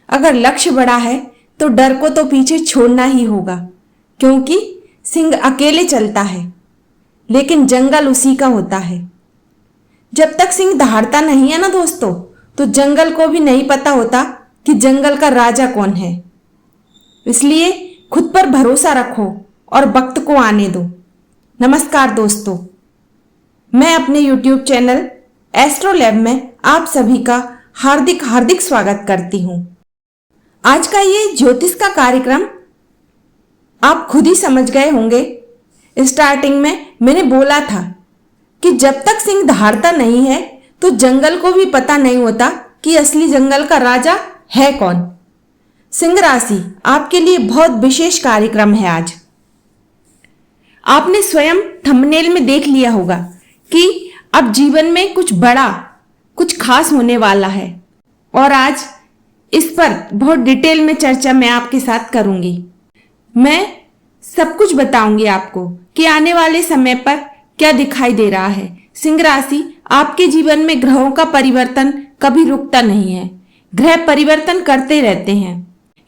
अगर लक्ष्य बड़ा है तो डर को तो पीछे छोड़ना ही होगा, क्योंकि सिंह अकेले चलता है लेकिन जंगल उसी का होता है। जब तक सिंह दहाड़ता नहीं है ना दोस्तों, तो जंगल को भी नहीं पता होता कि जंगल का राजा कौन है। इसलिए खुद पर भरोसा रखो और वक्त को आने दो। नमस्कार दोस्तों, मैं अपने YouTube चैनल एस्ट्रो लैब में आप सभी का हार्दिक हार्दिक स्वागत करती हूँ। आज का ये ज्योतिष का कार्यक्रम आप खुद ही समझ गए होंगे। स्टार्टिंग में मैंने बोला था कि जब तक सिंह दहाड़ता नहीं है तो जंगल को भी पता नहीं होता कि असली जंगल का राजा है कौन। सिंह राशि आपके लिए बहुत विशेष कार्यक्रम है। आज आपने स्वयं थंबनेल में देख लिया होगा कि अब जीवन में कुछ बड़ा, कुछ खास होने वाला है, और आज इस पर बहुत डिटेल में चर्चा मैं आपके साथ करूंगी। मैं सब कुछ बताऊंगी आपको कि आने वाले समय पर क्या दिखाई दे रहा है। सिंह राशि आपके जीवन में ग्रहों का परिवर्तन कभी रुकता नहीं है। ग्रह परिवर्तन करते रहते हैं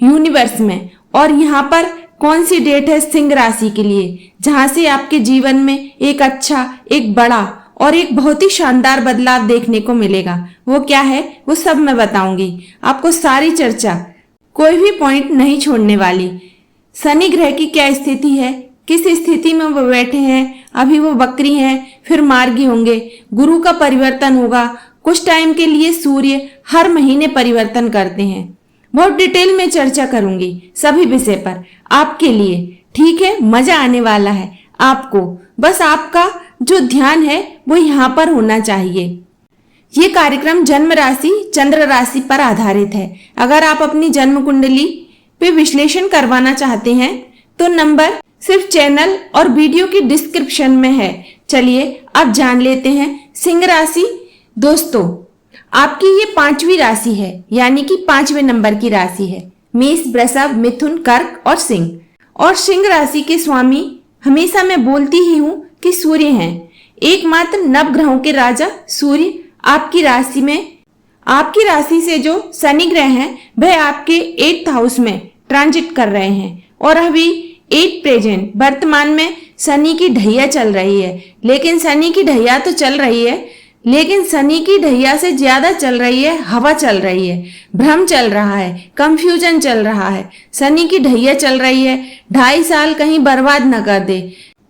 यूनिवर्स में, और यहाँ पर कौन सी डेट है सिंह राशि के लिए जहां से आपके जीवन में एक अच्छा, एक बड़ा और एक बहुत ही शानदार बदलाव देखने को मिलेगा। वो क्या है वो सब मैं बताऊंगी आपको। सारी चर्चा, कोई भी पॉइंट नहीं छोड़ने वाली। शनि ग्रह की क्या स्थिति है, किस स्थिति में वो बैठे हैं, अभी वो वक्री हैं, फिर मार्गी होंगे, गुरु का परिवर्तन होगा, कुछ टाइम के लिए सूर्य हर महीने परिवर्तन करते हैं। बहुत डिटेल में चर्चा करूंगी सभी विषय पर आपके लिए। ठीक है, मजा आने वाला है आपको। बस आपका जो ध्यान है वो यहाँ पर होना चाहिए। ये कार्यक्रम जन्म राशि, चंद्र राशि पर आधारित है। अगर आप अपनी जन्म कुंडली पे विश्लेषण करवाना चाहते हैं तो नंबर सिर्फ चैनल और वीडियो की डिस्क्रिप्शन में है। चलिए अब जान लेते हैं सिंह राशि। दोस्तों, आपकी ये 5वीं राशि है, यानी कि 5वें नंबर की राशि है। मेष, वृषभ, मिथुन, कर्क और सिंह। और सिंह राशि के स्वामी हमेशा मैं बोलती ही हूँ कि सूर्य हैं। एकमात्र नवग्रहों के राजा सूर्य आपकी राशि में, आपकी राशि से जो शनि ग्रह हैं वह आपके 8th हाउस में ट्रांजिट कर रहे हैं। और अभी 8 प्रेजेंट वर्तमान में शनि की ढैया चल रही है। लेकिन शनि की ढैया तो चल रही है, लेकिन शनि की ढैया से ज्यादा चल रही है हवा, चल रही है भ्रम, चल रहा है कंफ्यूजन, चल रहा है। शनि की ढैया चल रही है, 2.5 साल कहीं बर्बाद न कर दे।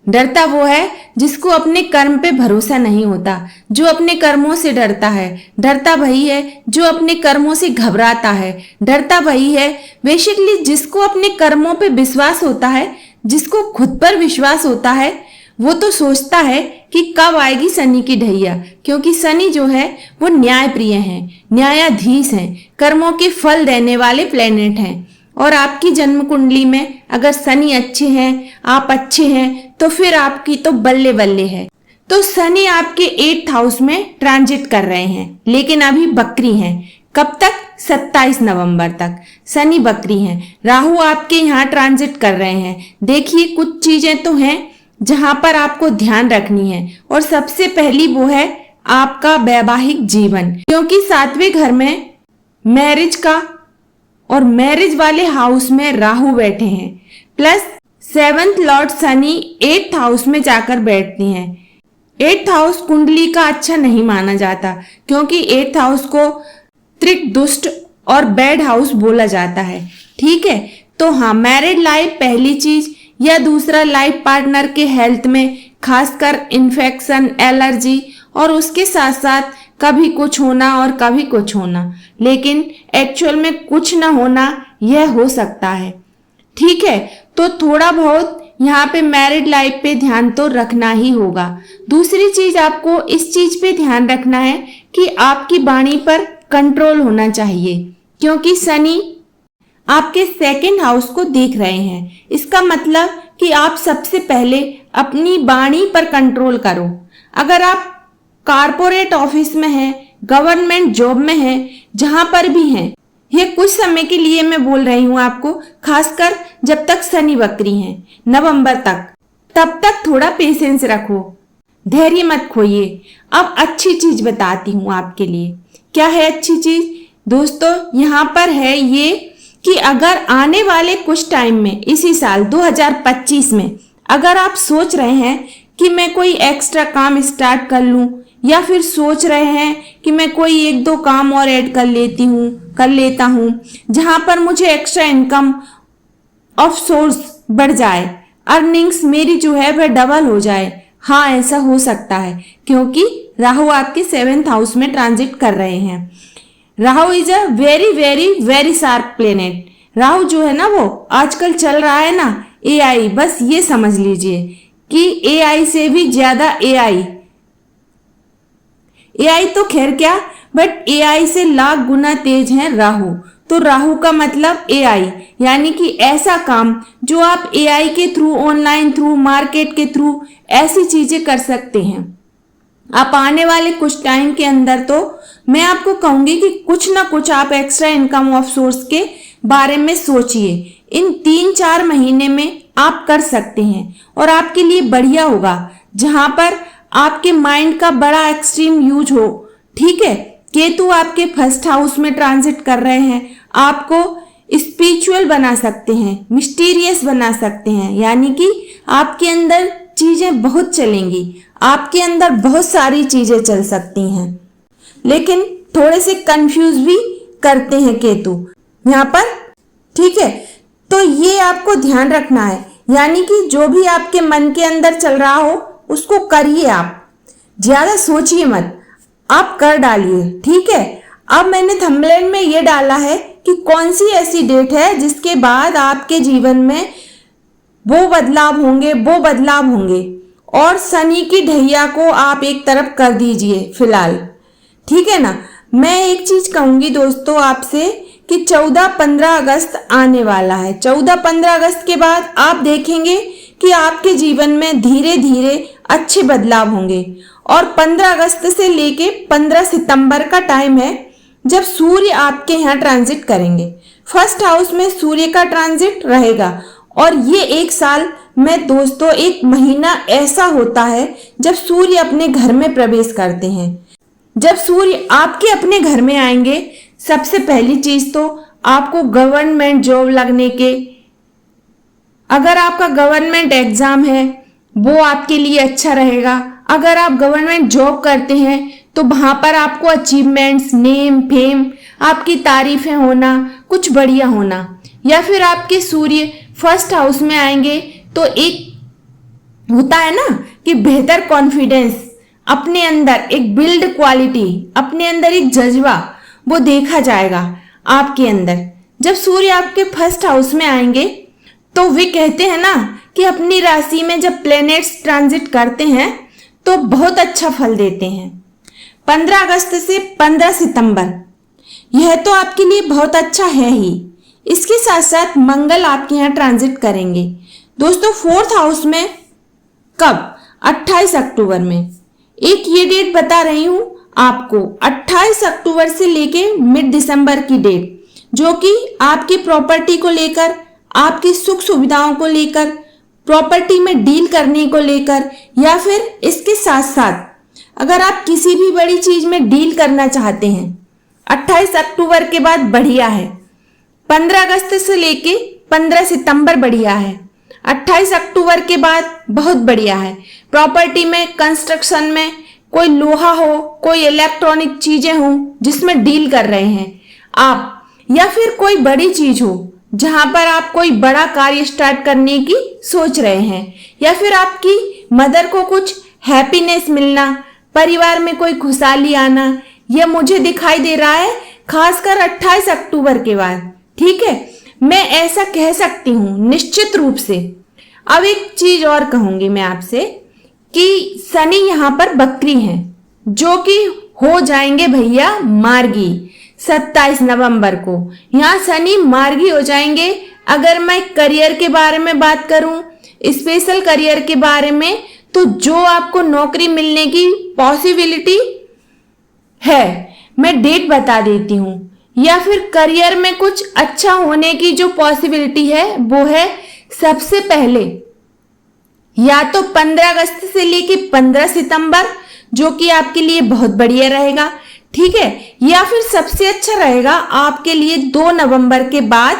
डरता वो है जिसको अपने कर्म पे भरोसा नहीं होता, जो अपने कर्मों से डरता है। डरता वही है जो अपने कर्मों से घबराता है। डरता वही है बेसिकली जिसको अपने कर्मों पे विश्वास होता है, जिसको खुद पर विश्वास होता है। वो तो सोचता है कि कब आएगी शनि की ढैया, क्योंकि शनि जो है वो न्याय प्रिय है, न्यायाधीश हैं, कर्मों के फल देने वाले प्लेनेट हैं। और आपकी जन्म कुंडली में अगर शनि अच्छे हैं, आप अच्छे हैं, तो फिर आपकी तो बल्ले बल्ले है। तो शनि आपके 8th हाउस में ट्रांजिट कर रहे हैं, लेकिन अभी बकरी हैं। कब तक? 27 नवंबर तक शनि बकरी हैं। राहु आपके यहाँ ट्रांजिट कर रहे हैं। देखिए, कुछ चीजें तो हैं जहां पर आपको ध्यान रखनी है, और सबसे पहली वो है आपका वैवाहिक जीवन, क्योंकि 7वें घर में मैरिज का और मैरिज वाले हाउस में राहु बैठे हैं, plus 7th Lord Shani 8th house में जाकर बैठती हैं। 8th हाउस कुंडली का अच्छा नहीं माना जाता, क्योंकि 8th हाउस को त्रिक, दुष्ट और बैड हाउस बोला जाता है। ठीक है, तो हाँ, मैरिड लाइफ पहली चीज, या दूसरा लाइफ पार्टनर के हेल्थ में खासकर इन्फेक्शन, एलर्जी, और उसके साथ साथ कभी कुछ होना और कभी कुछ होना, लेकिन एक्चुअल में कुछ ना होना, यह हो सकता है। ठीक है, तो थोड़ा बहुत यहाँ पे मैरिड लाइफ पे ध्यान तो रखना ही होगा। दूसरी चीज आपको इस चीज पे ध्यान रखना है कि आपकी वाणी पर कंट्रोल होना चाहिए, क्योंकि शनि आपके 2nd हाउस को देख रहे हैं। इसका मतलब कि आप सबसे पहले अपनी वाणी पर कंट्रोल करो। अगर आप कारपोरेट ऑफिस में हैं, गवर्नमेंट जॉब में हैं, जहां पर भी हैं, ये कुछ समय के लिए मैं बोल रही हूं आपको, खासकर जब तक शनि वक्री हैं, नवंबर तक, तब तक थोड़ा पेशेंस रखो, धैर्य मत खोइए। अब अच्छी चीज बताती हूँ आपके लिए। क्या है अच्छी चीज? दोस्तों यहाँ पर है ये कि अगर आने वाले कुछ टाइम में, इसी साल 2025 में, अगर आप सोच रहे हैं कि मैं कोई एक्स्ट्रा काम स्टार्ट कर लूं, या फिर सोच रहे हैं कि मैं कोई एक दो काम और ऐड कर लेता हूं जहां पर मुझे एक्स्ट्रा इनकम ऑफ सोर्स बढ़ जाए, अर्निंग्स मेरी जो है वह डबल हो जाए। हाँ, ऐसा हो सकता है क्योंकि राहु आपके 7th हाउस में ट्रांजिट कर रहे हैं। Rahu is a very very very sharp planet. Rahu जो है ना, वो आजकल चल रहा है ना एआई, बस ये समझ लीजिए कि एआई से भी ज्यादा एआई तो खैर क्या, बट एआई से लाख गुना तेज है राहु। तो राहु का मतलब एआई, यानी कि ऐसा काम जो आप एआई के थ्रू, ऑनलाइन थ्रू, मार्केट के थ्रू ऐसी चीजें कर सकते हैं। आप आने वाले कुछ टाइम के अंदर तो मैं आपको कहूंगी कि कुछ ना कुछ आप एक्स्ट्रा इनकम ऑफ सोर्स के बारे में सोचिए। इन 3-4 महीने में आप कर सकते हैं और आपके लिए बढ़िया होगा, जहां पर आपके माइंड का बड़ा एक्सट्रीम यूज हो। ठीक है, केतु आपके 1st हाउस में ट्रांजिट कर रहे हैं, आपको स्पिरिचुअल बना सकते हैं, मिस्टीरियस बना सकते हैं, यानी कि आपके अंदर चीजें बहुत चलेंगी, आपके अंदर बहुत सारी चीजें चल सकती हैं, लेकिन थोड़े से कंफ्यूज भी करते हैं केतु यहाँ पर। ठीक है, तो ये आपको ध्यान रखना है, यानी कि जो भी आपके मन के अंदर चल रहा हो उसको करिए, आप ज्यादा सोचिए मत, आप कर डालिए। ठीक है, अब मैंने थंबनेल में ये डाला है कि कौन सी ऐसी डेट है जिसके बाद आपके जीवन में वो बदलाव होंगे, और शनि की ढैया को आप एक तरफ कर दीजिए फिलहाल। ठीक है ना। मैं एक चीज कहूंगी दोस्तों आपसे कि 14-15 अगस्त आने वाला है। 14-15 अगस्त के बाद आप देखेंगे कि आपके जीवन में धीरे धीरे अच्छे बदलाव होंगे, और 15 अगस्त से लेके 15 सितंबर का टाइम है जब सूर्य आपके यहाँ ट्रांजिट करेंगे। 1st हाउस में सूर्य का ट्रांजिट रहेगा, और ये एक साल में दोस्तों, एक महीना ऐसा होता है जब सूर्य अपने घर में प्रवेश करते हैं। जब सूर्य आपके अपने घर में आएंगे, सबसे पहली चीज तो आपको गवर्नमेंट जॉब लगने के, अगर आपका गवर्नमेंट एग्जाम है वो आपके लिए अच्छा रहेगा। अगर आप गवर्नमेंट जॉब करते हैं तो वहां पर आपको अचीवमेंट्स, नेम, फेम, आपकी तारीफें होना, कुछ बढ़िया होना। या फिर आपके सूर्य 1st हाउस में आएंगे तो एक होता है ना कि बेहतर कॉन्फिडेंस, अपने अंदर एक बिल्ड क्वालिटी, अपने अंदर एक जज्बा, वो देखा जाएगा आपके अंदर। जब सूर्य आपके 1st हाउस में आएंगे तो वे कहते हैं ना कि अपनी राशि में जब प्लैनेट्स ट्रांजिट करते हैं तो बहुत अच्छा फल देते हैं। 15 अगस्त से 15 सितंबर, यह तो आपके लिए बहुत अच्छा है ही। इसके साथ साथ मंगल आपके यहाँ ट्रांजिट करेंगे दोस्तों 4th हाउस में। कब? 28 अक्टूबर में। एक ये डेट बता रही हूं आपको, 28 अक्टूबर से लेके मिड दिसंबर की डेट, जो कि आपकी प्रॉपर्टी को लेकर, आपकी सुख सुविधाओं को लेकर, प्रॉपर्टी में डील करने को लेकर, या फिर इसके साथ साथ अगर आप किसी भी बड़ी चीज में डील करना चाहते हैं, 28 अक्टूबर के बाद बढ़िया है। 15 अगस्त से लेके 15 सितंबर बढ़िया है। 28 अक्टूबर के बाद बहुत बढ़िया है। प्रॉपर्टी में, कंस्ट्रक्शन में, कोई लोहा हो, कोई इलेक्ट्रॉनिक चीजें हो जिसमें डील कर रहे हैं आप, या फिर कोई बड़ी चीज हो जहां पर आप कोई बड़ा कार्य स्टार्ट करने की सोच रहे हैं, या फिर आपकी मदर को कुछ हैप्पीनेस मिलना, परिवार में कोई खुशहाली आना, यह मुझे दिखाई दे रहा है खासकर 28 अक्टूबर के बाद। ठीक है, मैं ऐसा कह सकती हूं निश्चित रूप से। अब एक चीज और कहूंगी मैं आपसे कि शनि यहां पर बकरी हैं, जो कि हो जाएंगे भैया मार्गी। 27 नवंबर को यहाँ शनि मार्गी हो जाएंगे। अगर मैं करियर के बारे में बात करूं, स्पेशल करियर के बारे में, तो जो आपको नौकरी मिलने की पॉसिबिलिटी है, मैं डेट बता देती हूं, या फिर करियर में कुछ अच्छा होने की जो पॉसिबिलिटी है वो है सबसे पहले या तो 15 अगस्त से लेके 15 सितंबर, जो कि आपके लिए बहुत बढ़िया रहेगा। ठीक है। या फिर सबसे अच्छा रहेगा आपके लिए 2 नवंबर के बाद,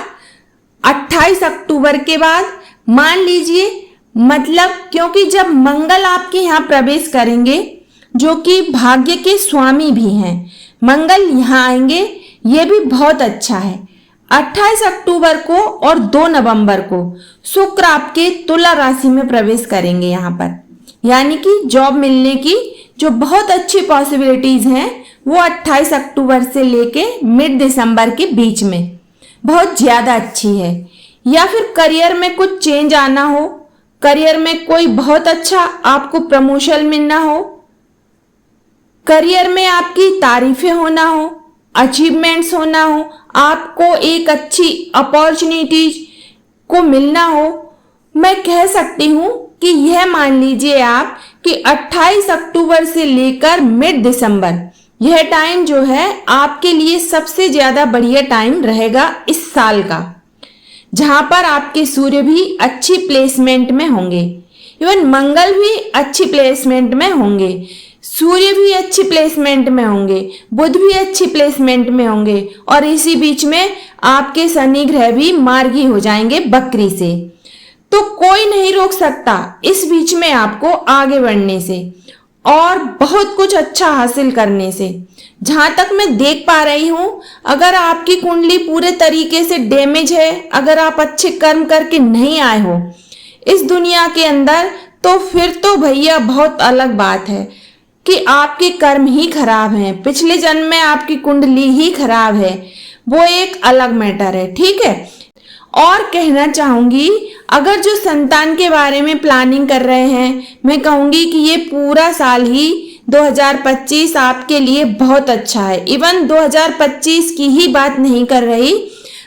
28 अक्टूबर के बाद, मान लीजिए, मतलब क्योंकि जब मंगल आपके यहाँ प्रवेश करेंगे, जो कि भाग्य के स्वामी भी हैं, मंगल यहाँ आएंगे, ये भी बहुत अच्छा है। 28 अक्टूबर को और 2 नवंबर को शुक्र आपके तुला राशि में प्रवेश करेंगे यहाँ पर, यानी कि जॉब मिलने की जो बहुत अच्छी पॉसिबिलिटीज हैं वो 28 अक्टूबर से लेके मिड दिसंबर के बीच में बहुत ज्यादा अच्छी है। या फिर करियर में कुछ चेंज आना हो, करियर में कोई बहुत अच्छा आपको प्रमोशन मिलना हो, करियर में आपकी तारीफें होना हो, अचीवमेंट्स होना हो, आपको एक अच्छी अपॉर्चुनिटीज को मिलना हो, मैं कह सकती हूं कि यह मान लीजिए आप कि 28 अक्टूबर से लेकर मिड दिसंबर, यह टाइम जो है आपके लिए सबसे ज्यादा बढ़िया टाइम रहेगा इस साल का, जहां पर आपके सूर्य भी अच्छी प्लेसमेंट में होंगे, इवन मंगल भी अच्छी प्लेसमेंट में होंगे, सूर्य भी अच्छी प्लेसमेंट में होंगे, बुध भी अच्छी प्लेसमेंट में होंगे, और इसी बीच में आपके शनि ग्रह भी मार्गी हो जाएंगे बकरी से। तो कोई नहीं रोक सकता इस बीच में आपको आगे बढ़ने से और बहुत कुछ अच्छा हासिल करने से। जहां तक मैं देख पा रही हूं, अगर आपकी कुंडली पूरे तरीके से डैमेज है, अगर आप अच्छे कर्म करके नहीं आए हो इस दुनिया के अंदर, तो फिर तो भैया बहुत अलग बात है कि आपके कर्म ही खराब हैं, पिछले जन्म में आपकी कुंडली ही खराब है, वो एक अलग मैटर है, ठीक है। और कहना चाहूंगी, अगर जो संतान के बारे में प्लानिंग कर रहे हैं, मैं कहूंगी कि ये पूरा साल ही 2025 आपके लिए बहुत अच्छा है। इवन 2025 की ही बात नहीं कर रही,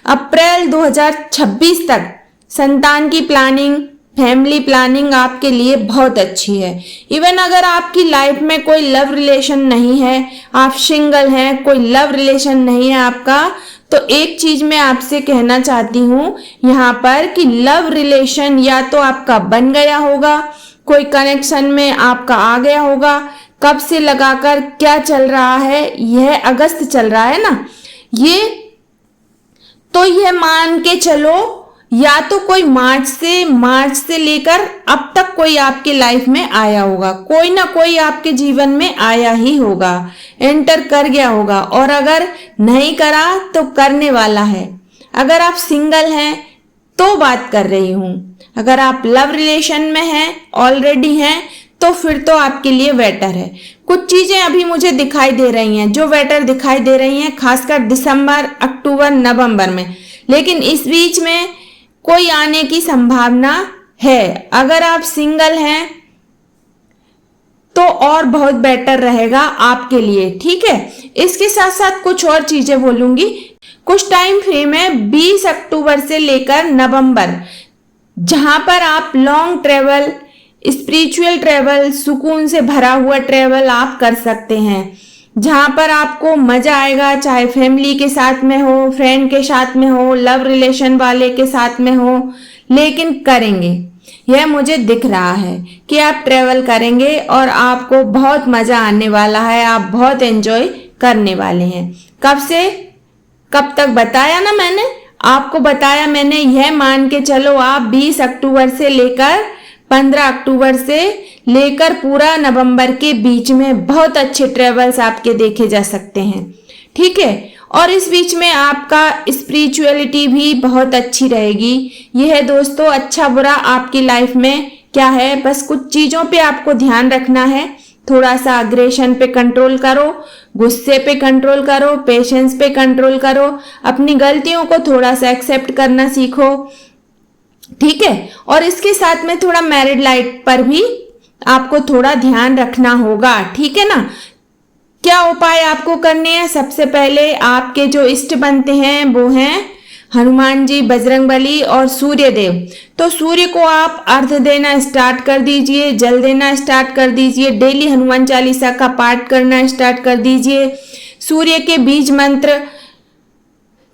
अप्रैल 2026 तक संतान की प्लानिंग, फैमिली प्लानिंग आपके लिए बहुत अच्छी है। इवन अगर आपकी लाइफ में कोई लव रिलेशन नहीं है, आप सिंगल हैं, कोई लव रिलेशन नहीं है आपका, तो एक चीज मैं आपसे कहना चाहती हूँ यहाँ पर कि लव रिलेशन या तो आपका बन गया होगा, कोई कनेक्शन में आपका आ गया होगा, कब से लगाकर क्या चल रहा है, यह अगस्त चल रहा है ना, ये तो यह मान के चलो या तो कोई मार्च से लेकर अब तक कोई आपके लाइफ में आया होगा, कोई ना कोई आपके जीवन में आया ही होगा, एंटर कर गया होगा, और अगर नहीं करा तो करने वाला है। अगर आप सिंगल हैं तो बात कर रही हूं, अगर आप लव रिलेशन में हैं, ऑलरेडी हैं, तो फिर तो आपके लिए बेटर है। कुछ चीजें अभी मुझे दिखाई दे रही हैं, जो बेटर दिखाई दे रही हैं खासकर दिसंबर, अक्टूबर, नवंबर में, लेकिन इस बीच में कोई आने की संभावना है। अगर आप सिंगल हैं तो और बहुत बेटर रहेगा आपके लिए, ठीक है। इसके साथ साथ कुछ और चीजें बोलूंगी। कुछ टाइम फ्रेम है 20 अक्टूबर से लेकर नवंबर, जहां पर आप लॉन्ग ट्रेवल, स्पिरिचुअल ट्रेवल, सुकून से भरा हुआ ट्रेवल आप कर सकते हैं, जहां पर आपको मजा आएगा, चाहे फैमिली के साथ में हो, फ्रेंड के साथ में हो, लव रिलेशन वाले के साथ में हो, लेकिन करेंगे। यह मुझे दिख रहा है कि आप ट्रेवल करेंगे और आपको बहुत मजा आने वाला है, आप बहुत एंजॉय करने वाले हैं। कब से कब तक बताया ना मैंने आपको, बताया मैंने, यह मान के चलो आप 20 अक्टूबर से लेकर 15 अक्टूबर से लेकर पूरा नवंबर के बीच में बहुत अच्छे ट्रेवल्स आपके देखे जा सकते हैं, ठीक है। और इस बीच में आपका स्पिरिचुअलिटी भी बहुत अच्छी रहेगी। यह है दोस्तों, अच्छा बुरा आपकी लाइफ में क्या है, बस कुछ चीजों पे आपको ध्यान रखना है। थोड़ा सा अग्रेशन पे कंट्रोल करो, गुस्से पे कंट्रोल करो, पेशेंस पे कंट्रोल करो, अपनी गलतियों को थोड़ा सा एक्सेप्ट करना सीखो, ठीक है। और इसके साथ में थोड़ा मैरिड लाइफ पर भी आपको थोड़ा ध्यान रखना होगा, ठीक है ना। क्या उपाय आपको करने हैं? सबसे पहले आपके जो इष्ट बनते हैं वो हैं हनुमान जी, बजरंगबली और सूर्य देव। तो सूर्य को आप अर्घ देना स्टार्ट कर दीजिए, जल देना स्टार्ट कर दीजिए, डेली हनुमान चालीसा का पाठ करना स्टार्ट कर दीजिए, सूर्य के बीज मंत्र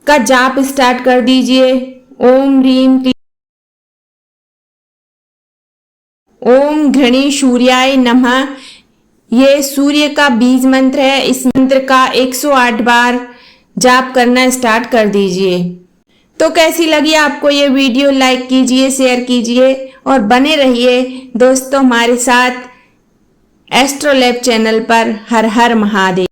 का जाप स्टार्ट कर दीजिए। ओम ह्रीम क्लीम ओम घृणी सूर्याय नमः, ये सूर्य का बीज मंत्र है। इस मंत्र का 108 बार जाप करना स्टार्ट कर दीजिए। तो कैसी लगी आपको ये वीडियो? लाइक कीजिए, शेयर कीजिए और बने रहिए दोस्तों हमारे साथ एस्ट्रोलैब चैनल पर। हर हर महादेव।